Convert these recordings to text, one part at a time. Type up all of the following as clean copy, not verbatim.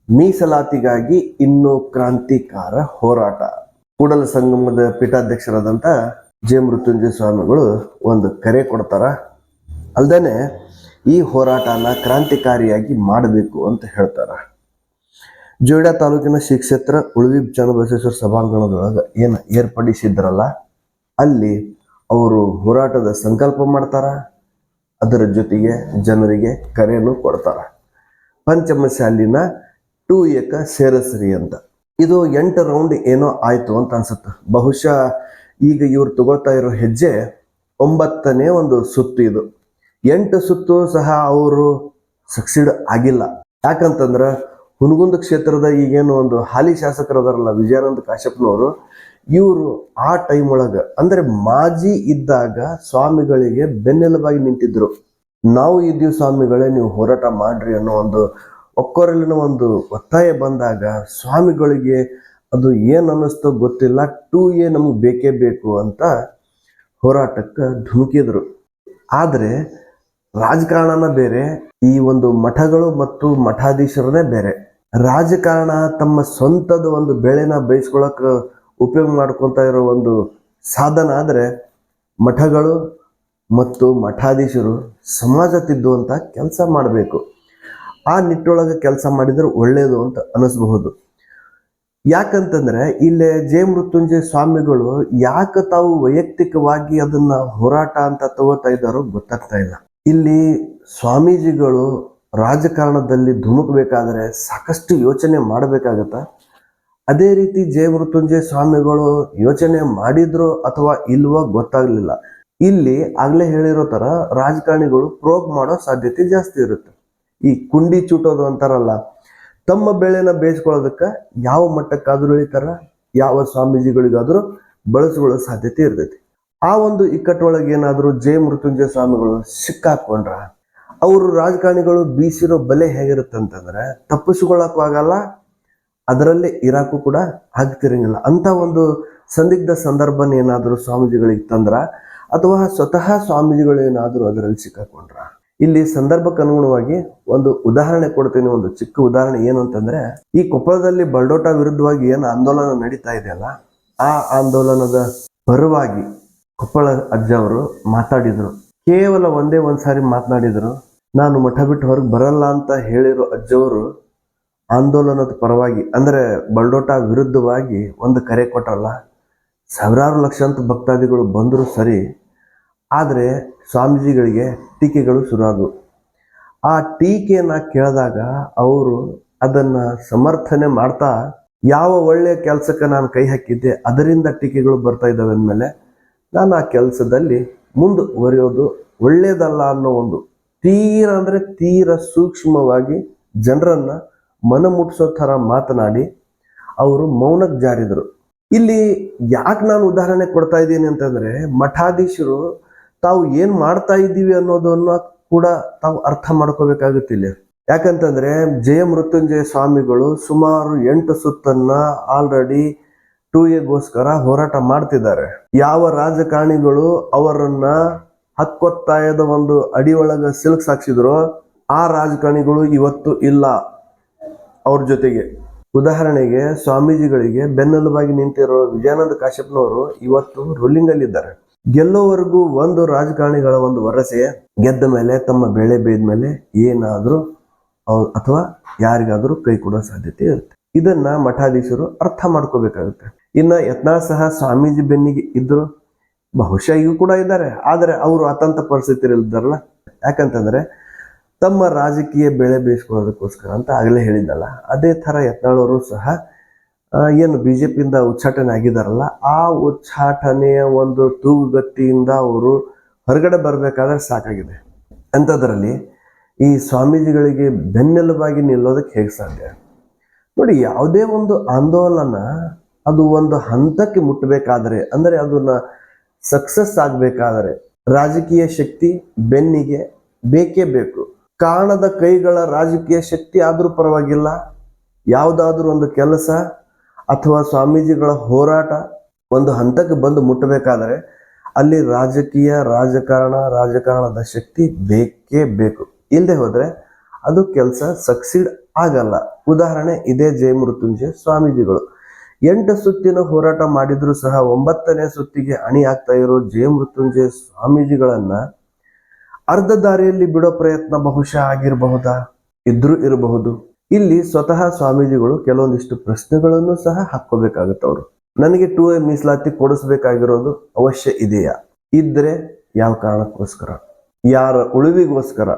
ಮೀಸಲಾತಿಗಾಗಿ ಇನ್ನೂ ಕ್ರಾಂತಿಕಾರ ಹೋರಾಟ. ಕೂಡಲ ಸಂಗಮದ ಪೀಠಾಧ್ಯಕ್ಷರಾದಂಥ ಜೆ ಮೃತ್ಯುಂಜಯ ಸ್ವಾಮಿಗಳು ಒಂದು ಕರೆ ಕೊಡ್ತಾರ. ಅಲ್ದೇನೆ ಈ ಹೋರಾಟನ ಕ್ರಾಂತಿಕಾರಿಯಾಗಿ ಮಾಡಬೇಕು ಅಂತ ಹೇಳ್ತಾರ. ಜೋಯಿಡಾ ತಾಲೂಕಿನ ಶ್ರೀ ಕ್ಷೇತ್ರ ಉಳುವಿ ಚನ್ನಬಸವೇಶ್ವರ ಸಭಾಂಗಣದೊಳಗೆ ಏನು ಏರ್ಪಡಿಸಿದ್ರಲ್ಲ, ಅಲ್ಲಿ ಅವರು ಹೋರಾಟದ ಸಂಕಲ್ಪ ಮಾಡ್ತಾರ. ಅದರ ಜೊತೆಗೆ ಜನರಿಗೆ ಕರೆಯನ್ನು ಕೊಡ್ತಾರ. ಪಂಚಮಶಾಲಿನ 2 ಏಕ ಸೇರಸ್ರಿ ಅಂತ. ಇದು 8 ರೌಂಡ್ ಏನೋ ಆಯ್ತು ಅಂತ ಅನ್ಸುತ್ತೆ. ಬಹುಶಃ ಈಗ ಇವ್ರು ತಗೋತಾ ಇರೋ ಹೆಜ್ಜೆ 9ನೇ ಒಂದು ಸುತ್ತು. ಇದು 8 ಸುತ್ತು ಸಹ ಅವರು ಸಕ್ಸೀಡ್ ಆಗಿಲ್ಲ. ಯಾಕಂತಂದ್ರೆ ಹುನಗುಂದ ಕ್ಷೇತ್ರದ ಈಗೇನು ಒಂದು ಹಾಲಿ ಶಾಸಕರದಾರಲ್ಲ ವಿಜಯಾನಂದ ಕಾಶ್ಯಪ್ನವರು, ಇವರು ಆ ಟೈಮ್ ಒಳಗೆ ಅಂದ್ರೆ ಮಾಜಿ ಇದ್ದಾಗ ಸ್ವಾಮಿಗಳಿಗೆ ಬೆನ್ನೆಲುಬಾಗಿ ನಿಂತಿದ್ರು. ನಾವು ಇದ್ದೀವಿ ಸ್ವಾಮಿಗಳೇ, ನೀವು ಹೋರಾಟ ಮಾಡ್ರಿ ಅನ್ನೋ ಒಂದು ಒಕ್ಕೊರಲಿನ ಒಂದು ಒತ್ತಾಯ ಬಂದಾಗ ಸ್ವಾಮಿಗಳಿಗೆ ಅದು ಏನು ಅನ್ನಿಸ್ತೋ ಗೊತ್ತಿಲ್ಲ, 2A ನಮ್ಗೆ ಬೇಕೇ ಬೇಕು ಅಂತ ಹೋರಾಟಕ್ಕೆ ಧುಮುಕಿದ್ರು. ಆದರೆ ರಾಜಕಾರಣನ ಬೇರೆ, ಈ ಒಂದು ಮಠಗಳು ಮತ್ತು ಮಠಾಧೀಶರನ್ನೇ ಬೇರೆ. ರಾಜಕಾರಣ ತಮ್ಮ ಸ್ವಂತದ ಒಂದು ಬೆಳೆನ ಬೇಯಿಸ್ಕೊಳಕ್ಕೆ ಉಪಯೋಗ ಮಾಡ್ಕೊತಾ ಇರೋ ಒಂದು ಸಾಧನ. ಆದರೆ ಮಠಗಳು ಮತ್ತು ಮಠಾಧೀಶರು ಸಮಾಜ ತಿದ್ದುವಂಥ ಕೆಲಸ ಮಾಡಬೇಕು. ಆ ನಿಟ್ಟೊಳಗೆ ಕೆಲಸ ಮಾಡಿದ್ರೆ ಒಳ್ಳೆಯದು ಅಂತ ಅನಿಸ್ಬಹುದು. ಯಾಕಂತಂದ್ರೆ ಇಲ್ಲೇ ಜೆ ಮೃತ್ಯುಂಜಯ ಸ್ವಾಮಿಗಳು ಯಾಕೆ ತಾವು ವೈಯಕ್ತಿಕವಾಗಿ ಅದನ್ನ ಹೋರಾಟ ಅಂತ ತಗೋತಾ ಇದ್ದಾರೋ ಗೊತ್ತಾಗ್ತಾ ಇಲ್ಲ. ಇಲ್ಲಿ ಸ್ವಾಮೀಜಿಗಳು ರಾಜಕಾರಣದಲ್ಲಿ ಧುಮುಕಬೇಕಾದ್ರೆ ಸಾಕಷ್ಟು ಯೋಚನೆ ಮಾಡಬೇಕಾಗತ್ತ. ಅದೇ ರೀತಿ ಜೆ ಮೃತ್ಯುಂಜಯ ಸ್ವಾಮಿಗಳು ಯೋಚನೆ ಮಾಡಿದ್ರು ಅಥವಾ ಇಲ್ವೋ ಗೊತ್ತಾಗ್ಲಿಲ್ಲ. ಇಲ್ಲಿ ಆಗ್ಲೇ ಹೇಳಿರೋ ತರ ರಾಜಕಾರಣಿಗಳು ಪ್ರೋಗ್ ಮಾಡೋ ಸಾಧ್ಯತೆ ಜಾಸ್ತಿ ಇರುತ್ತೆ. ಈ ಕುಂಡಿ ಚೂಟೋದು ಅಂತಾರಲ್ಲ, ತಮ್ಮ ಬೆಳೆನ ಬೇಯಿಸ್ಕೊಳ್ಳೋದಕ್ಕೆ ಯಾವ ಮಟ್ಟಕ್ಕಾದ್ರೂ ಇಳಿತಾರ, ಯಾವ ಸ್ವಾಮೀಜಿಗಳಿಗಾದ್ರೂ ಬಳಸ್ಕೊಳ್ಳೋ ಸಾಧ್ಯತೆ ಇರ್ತೈತಿ. ಆ ಒಂದು ಇಕ್ಕಟ್ಟೊಳಗೆ ಏನಾದರೂ ಜೆ ಮೃತ್ಯುಂಜಯ ಸ್ವಾಮಿಗಳು ಸಿಕ್ಕಾಕೊಂಡ್ರ ಅವರು ರಾಜಕಾರಣಿಗಳು ಬೀಸಿರೋ ಬಲೆ ಹೇಗಿರುತ್ತೆ ಅಂತಂದ್ರೆ ತಪ್ಪಿಸ್ಕೊಳ್ಳೋಕ್ಕೂ ಆಗಲ್ಲ, ಅದರಲ್ಲೇ ಇರಾಕು ಕೂಡ ಆಗ್ತಿರಂಗಿಲ್ಲ. ಅಂತ ಒಂದು ಸಂದಿಗ್ಧ ಸಂದರ್ಭನ ಏನಾದರೂ ಸ್ವಾಮೀಜಿಗಳಿಗೆ ತಂದ್ರ ಅಥವಾ ಸ್ವತಃ ಸ್ವಾಮೀಜಿಗಳು ಏನಾದರೂ ಅದರಲ್ಲಿ ಸಿಕ್ಕಾಕೊಂಡ್ರ. ಇಲ್ಲಿ ಸಂದರ್ಭಕ್ಕೆ ಅನುಗುಣವಾಗಿ ಒಂದು ಉದಾಹರಣೆ ಕೊಡ್ತೀನಿ. ಒಂದು ಚಿಕ್ಕ ಉದಾಹರಣೆ ಏನು ಅಂತಂದ್ರೆ, ಈ ಕೊಪ್ಪಳದಲ್ಲಿ ಬಲ್ಡೋಟ ವಿರುದ್ಧವಾಗಿ ಏನು ಆಂದೋಲನ ನಡೀತಾ ಇದೆಯಲ್ಲ, ಆ ಆಂದೋಲನದ ಪರವಾಗಿ ಕೊಪ್ಪಳ ಅಜ್ಜ ಅವರು ಮಾತಾಡಿದ್ರು. ಕೇವಲ ಒಂದೇ ಸಾರಿ ಮಾತನಾಡಿದ್ರು. ನಾನು ಮಠ ಬಿಟ್ಟು ಹೊರಗೆ ಬರಲ್ಲ ಅಂತ ಹೇಳಿರೋ ಅಜ್ಜವರು ಆಂದೋಲನದ ಪರವಾಗಿ ಅಂದ್ರೆ ಬಲ್ಡೋಟ ವಿರುದ್ಧವಾಗಿ ಒಂದು ಕರೆ ಕೊಟ್ರಲ್ಲ. ಸಾವಿರಾರು ಲಕ್ಷಾಂತರ ಭಕ್ತಾದಿಗಳು ಬಂದರೂ ಸರಿ, ಆದರೆ ಸ್ವಾಮೀಜಿಗಳಿಗೆ ಟೀಕೆಗಳು ಶುರುವಾದವು. ಆ ಟೀಕೆಯನ್ನು ಕೇಳಿದಾಗ ಅವರು ಅದನ್ನು ಸಮರ್ಥನೆ ಮಾಡ್ತಾ, ಯಾವ ಒಳ್ಳೆಯ ಕೆಲಸಕ್ಕೆ ನಾನು ಕೈ ಹಾಕಿದ್ದೆ ಅದರಿಂದ ಟೀಕೆಗಳು ಬರ್ತಾ ಇದ್ದಾವೆ ಅಂದಮೇಲೆ ನಾನು ಆ ಕೆಲಸದಲ್ಲಿ ಮುಂದುವರಿಯೋದು ಒಳ್ಳೆಯದಲ್ಲ ಅನ್ನೋ ಒಂದು ತೀರ ಸೂಕ್ಷ್ಮವಾಗಿ ಜನರನ್ನ ಮನಮುಟ್ಟಿಸೋ ಥರ ಮಾತನಾಡಿ ಅವರು ಮೌನಕ್ಕೆ ಜಾರಿದರು. ಇಲ್ಲಿ ಯಾಕೆ ನಾನು ಉದಾಹರಣೆ ಕೊಡ್ತಾ ಇದ್ದೀನಿ ಅಂತಂದ್ರೆ, ಮಠಾಧೀಶರು ತಾವು ಏನ್ ಮಾಡ್ತಾ ಇದ್ದೀವಿ ಅನ್ನೋದನ್ನ ಕೂಡ ತಾವು ಅರ್ಥ ಮಾಡ್ಕೋಬೇಕಾಗುತ್ತಿಲ್ಲ. ಯಾಕಂತಂದ್ರೆ ಜೆ ಮೃತ್ಯುಂಜಯ ಸ್ವಾಮಿಗಳು ಸುಮಾರು 8 ಸುತ್ತನ್ನ ಆಲ್ರೆಡಿ 2Aಗೋಸ್ಕರ ಹೋರಾಟ ಮಾಡ್ತಿದ್ದಾರೆ. ಯಾವ ರಾಜಕಾರಣಿಗಳು ಅವರನ್ನ ಹಕ್ಕೊತ್ತಾಯದ ಒಂದು ಅಡಿಯೊಳಗ ಸಿಲುಕ್ಸಾಕ್ಸಿದ್ರು ಆ ರಾಜಕಾರಣಿಗಳು ಇವತ್ತು ಇಲ್ಲ ಅವ್ರ ಜೊತೆಗೆ. ಉದಾಹರಣೆಗೆ ಸ್ವಾಮೀಜಿಗಳಿಗೆ ಬೆನ್ನೆಲುಬಾಗಿ ನಿಂತಿರೋ ವಿಜಯಾನಂದ ಕಾಶ್ಯಪ್ನವರು ಇವತ್ತು ರೂಲಿಂಗ್ ಅಲ್ಲಿ ಇದ್ದಾರೆ. ಗೆಲ್ಲೋವರೆಗೂ ಒಂದು ರಾಜಕಾರಣಿಗಳ ಒಂದು ವರಸೆ ಗೆದ್ದ ಮೇಲೆ ತಮ್ಮ ಬೆಳೆ ಬೇಯ್ದ ಮೇಲೆ ಏನಾದ್ರೂ ಅಥವಾ ಯಾರಿಗಾದ್ರೂ ಕೈ ಕೊಡೋ ಸಾಧ್ಯತೆ ಇರುತ್ತೆ. ಇದನ್ನ ಮಠಾಧೀಶರು ಅರ್ಥ ಮಾಡ್ಕೋಬೇಕಾಗುತ್ತೆ. ಇನ್ನ ಯತ್ನಾಳ್ ಸಹ ಸ್ವಾಮೀಜಿ ಬೆನ್ನಿಗೆ ಇದ್ರು, ಬಹುಶಃ ಈಗ ಕೂಡ ಇದ್ದಾರೆ. ಆದರೆ ಅವರು ಅತಂತ ಪರಿಸ್ಥಿತಿ ಇದ್ದಾರಲ್ಲ. ಯಾಕಂತಂದ್ರೆ ತಮ್ಮ ರಾಜಕೀಯ ಬೆಳೆ ಬೇಯಿಸ್ಕೊಳ್ಳೋದಕ್ಕೋಸ್ಕರ ಅಂತ ಆಗಲೇ ಹೇಳಿದ್ನಲ್ಲ, ಅದೇ ಥರ ಯತ್ನಾಳ್ ಅವರು ಸಹ ಏನು ಬಿಜೆಪಿಯಿಂದ ಉಚ್ಚಾಟನೆ ಆಗಿದಾರಲ್ಲ, ಆ ಉಚ್ಚಾಟನೆಯ ಒಂದು ತೂಗುಗತ್ತಿಯಿಂದ ಅವರು ಹೊರಗಡೆ ಬರಬೇಕಾದ್ರೆ ಸಾಕಾಗಿದೆ. ಅಂಥದ್ರಲ್ಲಿ ಈ ಸ್ವಾಮೀಜಿಗಳಿಗೆ ಬೆನ್ನೆಲುಬಾಗಿ ನಿಲ್ಲೋದಕ್ಕೆ ಹೇಗೆ ಸಾಧ್ಯ? ನೋಡಿ, ಯಾವುದೇ ಒಂದು ಆಂದೋಲನ ಅದು ಒಂದು ಹಂತಕ್ಕೆ ಮುಟ್ಟಬೇಕಾದ್ರೆ, ಅಂದರೆ ಅದನ್ನ ಸಕ್ಸಸ್ ಆಗಬೇಕಾದ್ರೆ ರಾಜಕೀಯ ಶಕ್ತಿ ಬೆನ್ನಿಗೆ ಬೇಕೇ ಬೇಕು. ಕಾಣದ ಕೈಗಳ ರಾಜಕೀಯ ಶಕ್ತಿ ಆದರೂ ಪರವಾಗಿಲ್ಲ, ಯಾವುದಾದ್ರೂ ಒಂದು ಕೆಲಸ ಅಥವಾ ಸ್ವಾಮೀಜಿಗಳ ಹೋರಾಟ ಒಂದು ಹಂತಕ್ಕೆ ಬಂದು ಮುಟ್ಟಬೇಕಾದರೆ ಅಲ್ಲಿ ರಾಜಕಾರಣದ ಶಕ್ತಿ ಬೇಕೇ ಬೇಕು. ಇಲ್ಲದೆ ಹೋದ್ರೆ ಅದು ಕೆಲಸ ಸಕ್ಸೀಡ್ ಆಗಲ್ಲ. ಉದಾಹರಣೆ ಇದೇ ಜಯಮೃತ್ಯುಂಜಯ ಸ್ವಾಮೀಜಿಗಳು 8 ಸುತ್ತಿನ ಹೋರಾಟ ಮಾಡಿದ್ರು ಸಹ 9ನೇ ಸುತ್ತಿಗೆ ಅಣಿ ಆಗ್ತಾ ಇರೋ ಜಯಮೃತ್ಯುಂಜಯ ಸ್ವಾಮೀಜಿಗಳನ್ನ ಅರ್ಧ ದಾರಿಯಲ್ಲಿ ಬಿಡೋ ಪ್ರಯತ್ನ ಬಹುಶಃ ಆಗಿರಬಹುದಾ, ಇರಬಹುದು. ಇಲ್ಲಿ ಸ್ವತಃ ಸ್ವಾಮೀಜಿಗಳು ಕೆಲವೊಂದಿಷ್ಟು ಪ್ರಶ್ನೆಗಳನ್ನು ಸಹ ಹಾಕೋಬೇಕಾಗುತ್ತೆ. ಅವರು ನನಗೆ 2A ಮೀಸಲಾತಿ ಕೊಡಿಸ್ಬೇಕಾಗಿರೋದು ಅವಶ್ಯ ಇದೆಯಾ, ಇದ್ರೆ ಯಾವ ಕಾರಣಕ್ಕೋಸ್ಕರ, ಯಾರ ಉಳಿವಿಗೋಸ್ಕರ,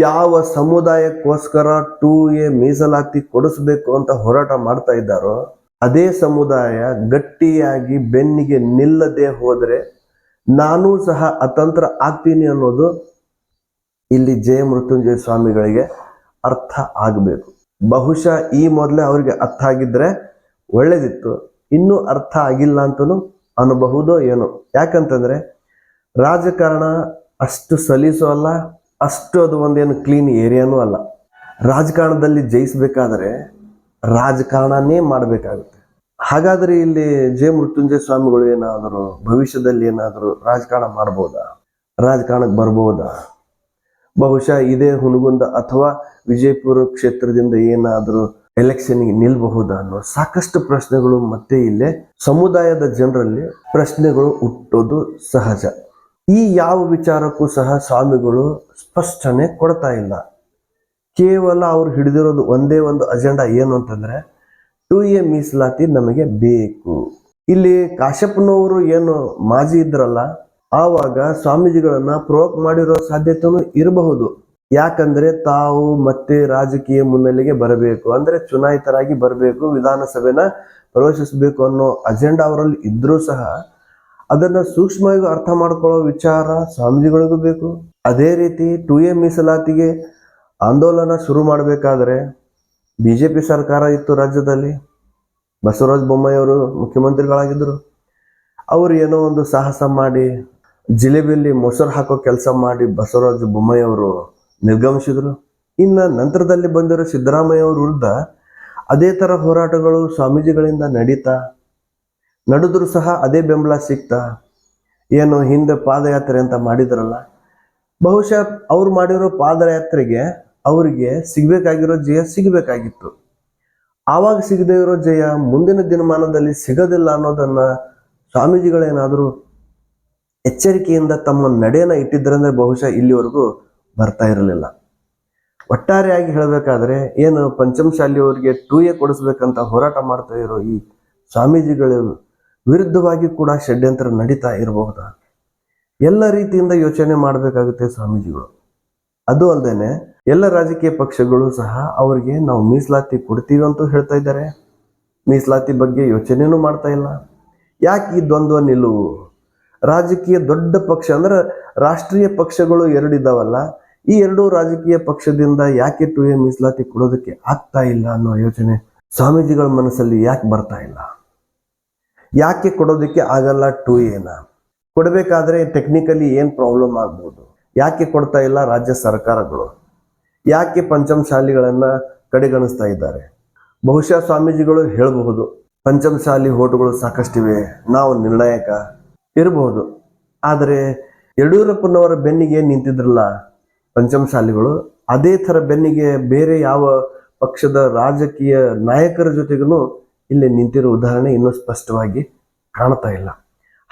ಯಾವ ಸಮುದಾಯಕ್ಕೋಸ್ಕರ 2A ಮೀಸಲಾತಿ ಕೊಡಿಸ್ಬೇಕು ಅಂತ ಹೋರಾಟ ಮಾಡ್ತಾ ಇದ್ದಾರೋ ಅದೇ ಸಮುದಾಯ ಗಟ್ಟಿಯಾಗಿ ಬೆನ್ನಿಗೆ ನಿಲ್ಲದೆ ಹೋದ್ರೆ ನಾನೂ ಸಹ ಅತಂತ್ರ ಆಗ್ತೀನಿ ಅನ್ನೋದು ಇಲ್ಲಿ ಜಯಮೃತ್ಯುಂಜಯ ಸ್ವಾಮಿಗಳಿಗೆ ಅರ್ಥ ಆಗಬೇಕು. ಬಹುಶಃ ಈ ಮೊದಲೇ ಅವರಿಗೆ ಅರ್ಥ ಆಗಿದ್ರೆ ಒಳ್ಳೇದಿತ್ತು. ಇನ್ನೂ ಅರ್ಥ ಆಗಿಲ್ಲ ಅಂತಲೂ ಅನ್ನಬಹುದೋ ಏನೋ. ಯಾಕಂತಂದ್ರೆ ರಾಜಕಾರಣ ಅಷ್ಟು ಸಲೀಸು ಅಲ್ಲ, ಅಷ್ಟು ಅದು ಒಂದೇನು ಕ್ಲೀನ್ ಏರಿಯಾನೂ ಅಲ್ಲ. ರಾಜಕಾರಣದಲ್ಲಿ ಜಯಿಸ್ಬೇಕಾದ್ರೆ ರಾಜಕಾರಣನೇ ಮಾಡಬೇಕಾಗುತ್ತೆ. ಹಾಗಾದ್ರೆ ಇಲ್ಲಿ ಜಯಮೃತ್ಯುಂಜಯ ಸ್ವಾಮಿಗಳು ಏನಾದರೂ ಭವಿಷ್ಯದಲ್ಲಿ ಏನಾದರೂ ರಾಜಕಾರಣ ಮಾಡ್ಬೋದಾ, ರಾಜಕಾರಣಕ್ಕೆ ಬರ್ಬೋದಾ, ಬಹುಶಃ ಇದೇ ಹುನಗುಂದ ಅಥವಾ ವಿಜಯಪುರ ಕ್ಷೇತ್ರದಿಂದ ಏನಾದರೂ ಎಲೆಕ್ಷನ್ಗೆ ನಿಲ್ಬಹುದಾ ಅನ್ನೋ ಸಾಕಷ್ಟು ಪ್ರಶ್ನೆಗಳು ಮತ್ತೆ ಇಲ್ಲೇ ಸಮುದಾಯದ ಜನರಲ್ಲಿ ಪ್ರಶ್ನೆಗಳು ಹುಟ್ಟೋದು ಸಹಜ. ಈ ಯಾವ ವಿಚಾರಕ್ಕೂ ಸಹ ಸ್ವಾಮಿಗಳು ಸ್ಪಷ್ಟನೆ ಕೊಡ್ತಾ ಇಲ್ಲ. ಕೇವಲ ಅವ್ರು ಹಿಡಿದಿರೋದು ಒಂದೇ ಒಂದು ಅಜೆಂಡಾ ಏನು ಅಂತಂದ್ರೆ 2A ಮೀಸಲಾತಿ ನಮಗೆ ಬೇಕು. ಇಲ್ಲಿ ಕಾಶ್ಯಪ್ಪನವರು ಏನು ಮಾಜಿ ಇದ್ರಲ್ಲ, ಆವಾಗ ಸ್ವಾಮೀಜಿಗಳನ್ನ ಪ್ರೊವೋಕ್ ಮಾಡಿರೋ ಸಾಧ್ಯತೆನೂ ಇರಬಹುದು. ಯಾಕಂದ್ರೆ ತಾವು ಮತ್ತೆ ರಾಜಕೀಯ ಮುನ್ನೆಲೆಗೆ ಬರಬೇಕು, ಅಂದ್ರೆ ಚುನಾಯಿತರಾಗಿ ಬರಬೇಕು, ವಿಧಾನಸಭೆನ ಪ್ರವೇಶಿಸಬೇಕು ಅನ್ನೋ ಅಜೆಂಡಾ ಅವರಲ್ಲಿ ಇದ್ರೂ ಸಹ ಅದನ್ನ ಸೂಕ್ಷ್ಮವಾಗಿ ಅರ್ಥ ಮಾಡ್ಕೊಳ್ಳೋ ವಿಚಾರ ಸ್ವಾಮೀಜಿಗಳಿಗೂ ಬೇಕು. ಅದೇ ರೀತಿ 2A ಮೀಸಲಾತಿಗೆ ಆಂದೋಲನ ಶುರು ಮಾಡಬೇಕಾದ್ರೆ BJP ಸರ್ಕಾರ ಇತ್ತು ರಾಜ್ಯದಲ್ಲಿ, ಬಸವರಾಜ ಬೊಮ್ಮಾಯಿ ಅವರು ಮುಖ್ಯಮಂತ್ರಿಗಳಾಗಿದ್ದರು. ಅವರು ಏನೋ ಒಂದು ಸಾಹಸ ಮಾಡಿ ಜಿಲೇಬಿಯಲ್ಲಿ ಮೊಸರು ಹಾಕೋ ಕೆಲಸ ಮಾಡಿ ಬಸವರಾಜ ಬೊಮ್ಮಾಯಿ ಅವರು ನಿರ್ಗಮಿಸಿದ್ರು. ಇನ್ನು ನಂತರದಲ್ಲಿ ಬಂದಿರೋ ಸಿದ್ದರಾಮಯ್ಯ ಅವ್ರ ವಿರುದ್ಧ ಅದೇ ಥರ ಹೋರಾಟಗಳು ಸ್ವಾಮೀಜಿಗಳಿಂದ ನಡೆದ್ರು ಸಹ ಅದೇ ಬೆಂಬಲ ಸಿಗ್ತಾ. ಏನು ಹಿಂದೆ ಪಾದಯಾತ್ರೆ ಅಂತ ಮಾಡಿದ್ರಲ್ಲ, ಬಹುಶಃ ಅವ್ರು ಮಾಡಿರೋ ಪಾದಯಾತ್ರೆಗೆ ಅವರಿಗೆ ಸಿಗಬೇಕಾಗಿರೋ ಜಯ ಸಿಗಬೇಕಾಗಿತ್ತು. ಆವಾಗ ಸಿಗದೇ ಇರೋ ಜಯ ಮುಂದಿನ ದಿನಮಾನದಲ್ಲಿ ಸಿಗೋದಿಲ್ಲ ಅನ್ನೋದನ್ನ ಸ್ವಾಮೀಜಿಗಳೇನಾದರೂ ಎಚ್ಚರಿಕೆಯಿಂದ ತಮ್ಮ ನಡೆಯನ್ನ ಇಟ್ಟಿದ್ರಂದ್ರೆ ಬಹುಶಃ ಇಲ್ಲಿವರೆಗೂ ಬರ್ತಾ ಇರಲಿಲ್ಲ. ಒಟ್ಟಾರೆಯಾಗಿ ಹೇಳಬೇಕಾದ್ರೆ ಏನು ಪಂಚಮಶಾಲಿಯವರಿಗೆ 2A ಕೊಡಿಸ್ಬೇಕಂತ ಹೋರಾಟ ಮಾಡ್ತಾ ಇರೋ ಈ ಸ್ವಾಮೀಜಿಗಳ ವಿರುದ್ಧವಾಗಿ ಕೂಡ ಷಡ್ಯಂತ್ರ ನಡೀತಾ ಇರಬಹುದಾ, ಎಲ್ಲ ರೀತಿಯಿಂದ ಯೋಚನೆ ಮಾಡಬೇಕಾಗುತ್ತೆ ಸ್ವಾಮೀಜಿಗಳು. ಅದು ಅಲ್ಲದೆ ಎಲ್ಲ ರಾಜಕೀಯ ಪಕ್ಷಗಳು ಸಹ ಅವರಿಗೆ ನಾವು ಮೀಸಲಾತಿ ಕೊಡ್ತೀವಿ ಅಂತೂ ಹೇಳ್ತಾ ಇದ್ದಾರೆ, ಮೀಸಲಾತಿ ಬಗ್ಗೆ ಯೋಚನೆನೂ ಮಾಡ್ತಾ ಇಲ್ಲ. ಯಾಕೆ ಈ ದ್ವಂದ್ವ ನಿಲುವು? ರಾಜಕೀಯ ದೊಡ್ಡ ಪಕ್ಷ ಅಂದ್ರೆ ರಾಷ್ಟ್ರೀಯ ಪಕ್ಷಗಳು 2 ಇದ್ದಾವಲ್ಲ, ಈ 2 ರಾಜಕೀಯ ಪಕ್ಷದಿಂದ ಯಾಕೆ 2A ಮೀಸಲಾತಿ ಕೊಡೋದಕ್ಕೆ ಆಗ್ತಾ ಇಲ್ಲ ಅನ್ನೋ ಯೋಚನೆ ಸ್ವಾಮೀಜಿಗಳ ಮನಸ್ಸಲ್ಲಿ ಯಾಕೆ ಬರ್ತಾ ಇಲ್ಲ? ಯಾಕೆ ಕೊಡೋದಕ್ಕೆ ಆಗಲ್ಲ 2Aನ? ಕೊಡಬೇಕಾದ್ರೆ ಟೆಕ್ನಿಕಲಿ ಏನು ಪ್ರಾಬ್ಲಮ್ ಆಗ್ಬೋದು? ಯಾಕೆ ಕೊಡ್ತಾ ಇಲ್ಲ ರಾಜ್ಯ ಸರ್ಕಾರಗಳು? ಯಾಕೆ ಪಂಚಮಶಾಲಿಗಳನ್ನ ಕಡೆಗಣಿಸ್ತಾ ಇದ್ದಾರೆ? ಬಹುಶಃ ಸ್ವಾಮೀಜಿಗಳು ಹೇಳಬಹುದು, ಪಂಚಮಶಾಲಿ ಓಟುಗಳು ಸಾಕಷ್ಟಿವೆ, ನಾವು ನಿರ್ಣಾಯಕ ಇರಬಹುದು. ಆದರೆ ಯಡಿಯೂರಪ್ಪನವರ ಬೆನ್ನಿಗೆ ನಿಂತಿದ್ರಲ್ಲ ಪಂಚಮಶಾಲಿಗಳು, ಅದೇ ಥರ ಬೆನ್ನಿಗೆ ಬೇರೆ ಯಾವ ಪಕ್ಷದ ರಾಜಕೀಯ ನಾಯಕರ ಜೊತೆಗೂ ಇಲ್ಲಿ ನಿಂತಿರೋ ಉದಾಹರಣೆ ಇನ್ನೂ ಸ್ಪಷ್ಟವಾಗಿ ಕಾಣ್ತಾ ಇಲ್ಲ.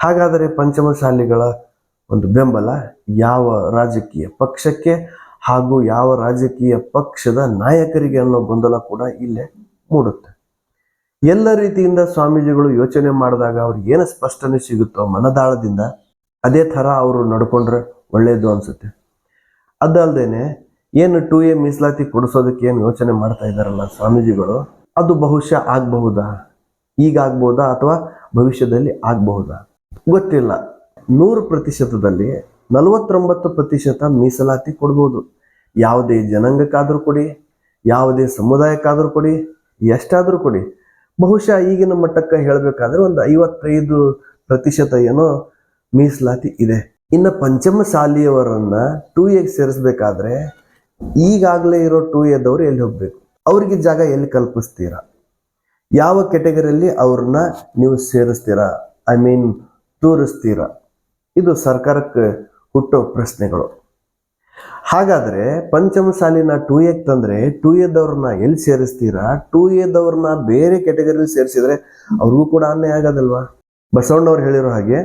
ಹಾಗಾದರೆ ಪಂಚಮಶಾಲಿಗಳ ಒಂದು ಬೆಂಬಲ ಯಾವ ರಾಜಕೀಯ ಪಕ್ಷಕ್ಕೆ ಹಾಗೂ ಯಾವ ರಾಜಕೀಯ ಪಕ್ಷದ ನಾಯಕರಿಗೆ ಅನ್ನೋ ಗೊಂದಲ ಕೂಡ ಇಲ್ಲೇ ಮೂಡುತ್ತೆ. ಎಲ್ಲ ರೀತಿಯಿಂದ ಸ್ವಾಮೀಜಿಗಳು ಯೋಚನೆ ಮಾಡಿದಾಗ ಅವ್ರಿಗೆ ಏನು ಸ್ಪಷ್ಟನೆ ಸಿಗುತ್ತೋ ಮನದಾಳದಿಂದ ಅದೇ ಥರ ಅವರು ನಡ್ಕೊಂಡ್ರೆ ಒಳ್ಳೆಯದು ಅನಿಸುತ್ತೆ. ಅದಲ್ಲದೆ ಏನು 2A ಮೀಸಲಾತಿ ಕೊಡಿಸೋದಕ್ಕೆ ಏನು ಯೋಚನೆ ಮಾಡ್ತಾ ಇದ್ದಾರಲ್ಲ ಸ್ವಾಮೀಜಿಗಳು, ಅದು ಬಹುಶಃ ಆಗಬಹುದಾ, ಈಗ ಆಗ್ಬಹುದಾ ಅಥವಾ ಭವಿಷ್ಯದಲ್ಲಿ ಆಗಬಹುದಾ ಗೊತ್ತಿಲ್ಲ. 100%ದಲ್ಲಿ 49% ಮೀಸಲಾತಿ ಕೊಡ್ಬೋದು. ಯಾವುದೇ ಜನಾಂಗಕ್ಕಾದರೂ ಕೊಡಿ, ಯಾವುದೇ ಸಮುದಾಯಕ್ಕಾದರೂ ಕೊಡಿ, ಎಷ್ಟಾದರೂ ಕೊಡಿ. ಬಹುಶಃ ಈಗಿನ ಮಟ್ಟಕ್ಕೆ ಹೇಳಬೇಕಾದ್ರೆ ಒಂದು 55% ಏನೋ ಮೀಸಲಾತಿ ಇದೆ. ಇನ್ನು ಪಂಚಮಶಾಲಿಯವರನ್ನ 2Aಗೆ ಸೇರಿಸ್ಬೇಕಾದ್ರೆ ಈಗಾಗಲೇ ಇರೋ 2Aದವರು ಎಲ್ಲಿ ಹೋಗ್ಬೇಕು? ಅವ್ರಿಗೆ ಜಾಗ ಎಲ್ಲಿ ಕಲ್ಪಿಸ್ತೀರಾ? ಯಾವ ಕೆಟಗರಿಯಲ್ಲಿ ಅವ್ರನ್ನ ನೀವು ಸೇರಿಸ್ತೀರಾ, ತೋರಿಸ್ತೀರಾ? ಇದು ಸರ್ಕಾರಕ್ಕೆ ಹುಟ್ಟೋ ಪ್ರಶ್ನೆಗಳು. ಹಾಗಾದ್ರೆ ಪಂಚಮ ಸಾಲಿನ 2A ತಂದ್ರೆ 2A ದವ್ರನ್ನ ಎಲ್ಲಿ ಸೇರಿಸ್ತೀರಾ? 2A ದವ್ರನ್ನ ಬೇರೆ ಕ್ಯಾಟಗರಿಲಿ ಸೇರಿಸಿದ್ರೆ ಅವ್ರಿಗೂ ಕೂಡ ಅನ್ಯಾಯ ಆಗೋದಲ್ವಾ? ಬಸವಣ್ಣವ್ರು ಹೇಳಿರೋ ಹಾಗೆ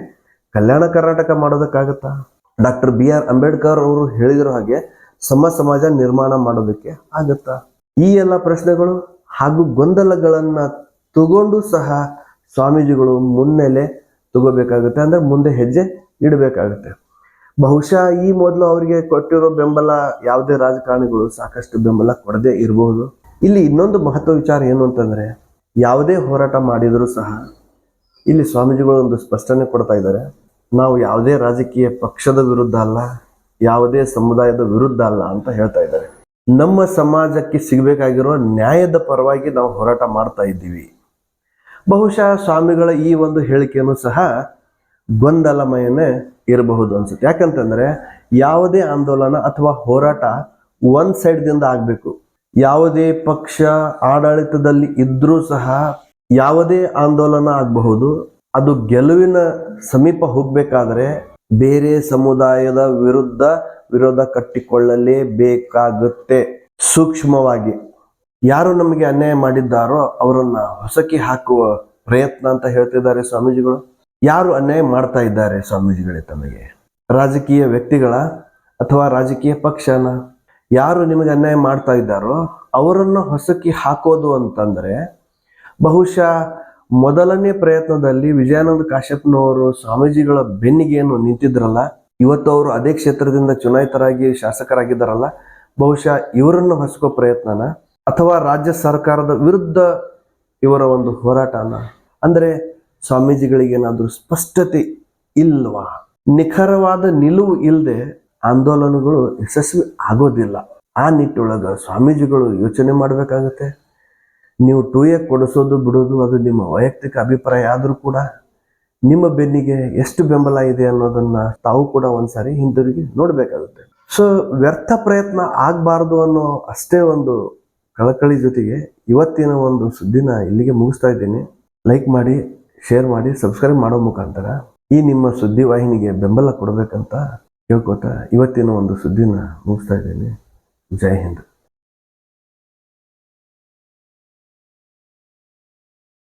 ಕಲ್ಯಾಣ ಕರ್ನಾಟಕ ಮಾಡೋದಕ್ಕಾಗತ್ತಾ? ಡಾಕ್ಟರ್ BR ಅಂಬೇಡ್ಕರ್ ಅವರು ಹೇಳಿರೋ ಹಾಗೆ ಸಮಾಜ ನಿರ್ಮಾಣ ಮಾಡೋದಕ್ಕೆ ಆಗತ್ತಾ? ಈ ಎಲ್ಲ ಪ್ರಶ್ನೆಗಳು ಹಾಗೂ ಗೊಂದಲಗಳನ್ನ ತಗೊಂಡು ಸಹ ಸ್ವಾಮೀಜಿಗಳು ಮುನ್ನೆಲೆ ತಗೋಬೇಕಾಗುತ್ತೆ, ಅಂದ್ರೆ ಮುಂದೆ ಹೆಜ್ಜೆ ಇಡಬೇಕಾಗುತ್ತೆ. ಬಹುಶಃ ಈ ಮೊದಲು ಅವರಿಗೆ ಕೊಟ್ಟಿರೋ ಬೆಂಬಲ ಯಾವುದೇ ರಾಜಕಾರಣಿಗಳು ಸಾಕಷ್ಟು ಬೆಂಬಲ ಕೊಡದೇ ಇರಬಹುದು. ಇಲ್ಲಿ ಇನ್ನೊಂದು ಮಹತ್ವ ವಿಚಾರ ಏನು ಅಂತಂದ್ರೆ, ಯಾವುದೇ ಹೋರಾಟ ಮಾಡಿದರೂ ಸಹ ಇಲ್ಲಿ ಸ್ವಾಮೀಜಿಗಳು ಒಂದು ಸ್ಪಷ್ಟನೆ ಕೊಡ್ತಾ ಇದ್ದಾರೆ. ನಾವು ಯಾವುದೇ ರಾಜಕೀಯ ಪಕ್ಷದ ವಿರುದ್ಧ ಅಲ್ಲ, ಯಾವುದೇ ಸಮುದಾಯದ ವಿರುದ್ಧ ಅಲ್ಲ ಅಂತ ಹೇಳ್ತಾ ಇದ್ದಾರೆ. ನಮ್ಮ ಸಮಾಜಕ್ಕೆ ಸಿಗಬೇಕಾಗಿರೋ ನ್ಯಾಯದ ಪರವಾಗಿ ನಾವು ಹೋರಾಟ ಮಾಡ್ತಾ ಇದ್ದೀವಿ. ಬಹುಶಃ ಸ್ವಾಮಿಗಳ ಈ ಒಂದು ಹೇಳಿಕೆಯನ್ನು ಸಹ ಗೊಂದಲಮಯನೇ ಇರಬಹುದು ಅನ್ಸುತ್ತೆ. ಯಾಕಂತಂದ್ರೆ ಯಾವುದೇ ಆಂದೋಲನ ಅಥವಾ ಹೋರಾಟ ಒನ್ ಸೈಡ್ದಿಂದ ಆಗಬೇಕು. ಯಾವುದೇ ಪಕ್ಷ ಆಡಳಿತದಲ್ಲಿ ಇದ್ರೂ ಸಹ ಯಾವುದೇ ಆಂದೋಲನ ಆಗಬಹುದು, ಅದು ಗೆಲುವಿನ ಸಮೀಪ ಹೋಗ್ಬೇಕಾದ್ರೆ ಬೇರೆ ಸಮುದಾಯದ ವಿರೋಧ ಕಟ್ಟಿಕೊಳ್ಳಲೇಬೇಕಾಗುತ್ತೆ. ಸೂಕ್ಷ್ಮವಾಗಿ ಯಾರು ನಮಗೆ ಅನ್ಯಾಯ ಮಾಡಿದ್ದಾರೋ ಅವರನ್ನ ಹೊಸಕಿ ಹಾಕುವ ಪ್ರಯತ್ನ ಅಂತ ಹೇಳ್ತಿದ್ದಾರೆ ಸ್ವಾಮೀಜಿಗಳು. ಯಾರು ಅನ್ಯಾಯ ಮಾಡ್ತಾ ಇದ್ದಾರೆ ಸ್ವಾಮೀಜಿಗಳೇ ತಮಗೆ? ರಾಜಕೀಯ ವ್ಯಕ್ತಿಗಳ ಅಥವಾ ರಾಜಕೀಯ ಪಕ್ಷನ? ಯಾರು ನಿಮಗೆ ಅನ್ಯಾಯ ಮಾಡ್ತಾ ಇದ್ದಾರೋ ಅವರನ್ನು ಹೊಸಕಿ ಹಾಕೋದು ಅಂತಂದ್ರೆ, ಬಹುಶಃ ಮೊದಲನೇ ಪ್ರಯತ್ನದಲ್ಲಿ ವಿಜಯಾನಂದ ಕಾಶ್ಯಪ್ನವರು ಸ್ವಾಮೀಜಿಗಳ ಬೆನ್ನಿಗೆ ಏನು ನಿಂತಿದ್ರಲ್ಲ, ಇವತ್ತು ಅವರು ಅದೇ ಕ್ಷೇತ್ರದಿಂದ ಚುನಾಯಿತರಾಗಿ ಶಾಸಕರಾಗಿದ್ದಾರಲ್ಲ, ಬಹುಶಃ ಇವರನ್ನು ಹೊಸಕೋ ಪ್ರಯತ್ನನ ಅಥವಾ ರಾಜ್ಯ ಸರ್ಕಾರದ ವಿರುದ್ಧ ಇವರ ಒಂದು ಹೋರಾಟನ? ಅಂದ್ರೆ ಸ್ವಾಮೀಜಿಗಳಿಗೇನಾದ್ರೂ ಸ್ಪಷ್ಟತೆ ಇಲ್ವಾ? ನಿಖರವಾದ ನಿಲುವು ಇಲ್ಲದೆ ಆಂದೋಲನಗಳು ಯಶಸ್ವಿ ಆಗೋದಿಲ್ಲ. ಆ ನಿಟ್ಟೊಳಗ ಸ್ವಾಮೀಜಿಗಳು ಯೋಚನೆ ಮಾಡಬೇಕಾಗತ್ತೆ. ನೀವು 2A ಕೊಡಿಸೋದು ಬಿಡೋದು ಅದು ನಿಮ್ಮ ವೈಯಕ್ತಿಕ ಅಭಿಪ್ರಾಯ ಆದರೂ ಕೂಡ ನಿಮ್ಮ ಬೆನ್ನಿಗೆ ಎಷ್ಟು ಬೆಂಬಲ ಇದೆ ಅನ್ನೋದನ್ನ ತಾವು ಕೂಡ ಒಂದ್ಸಾರಿ ಹಿಂದಿರುಗಿ ನೋಡ್ಬೇಕಾಗುತ್ತೆ. ಸೊ ವ್ಯರ್ಥ ಪ್ರಯತ್ನ ಆಗಬಾರ್ದು ಅನ್ನೋ ಅಷ್ಟೇ ಒಂದು ಕಳಕಳಿ ಜೊತೆಗೆ ಇವತ್ತಿನ ಒಂದು ಸುದ್ದಿನ ಇಲ್ಲಿಗೆ ಮುಗಿಸ್ತಾ ಇದ್ದೀನಿ. ಲೈಕ್ ಮಾಡಿ, ಶೇರ್ ಮಾಡಿ, ಸಬ್ಸ್ಕ್ರೈಬ್ ಮಾಡೋ ಮುಖಾಂತರ ಈ ನಿಮ್ಮ ಸುದ್ದಿ ವಾಹಿನಿಗೆ ಬೆಂಬಲ ಕೊಡಬೇಕಂತ ಕೇಳ್ಕೊತಾ ಇವತ್ತಿನ ಒಂದು ಸುದ್ದಿನ ಮುಗಿಸ್ತಾ ಇದ್ದೀನಿ. ಜೈ ಹಿಂದ್.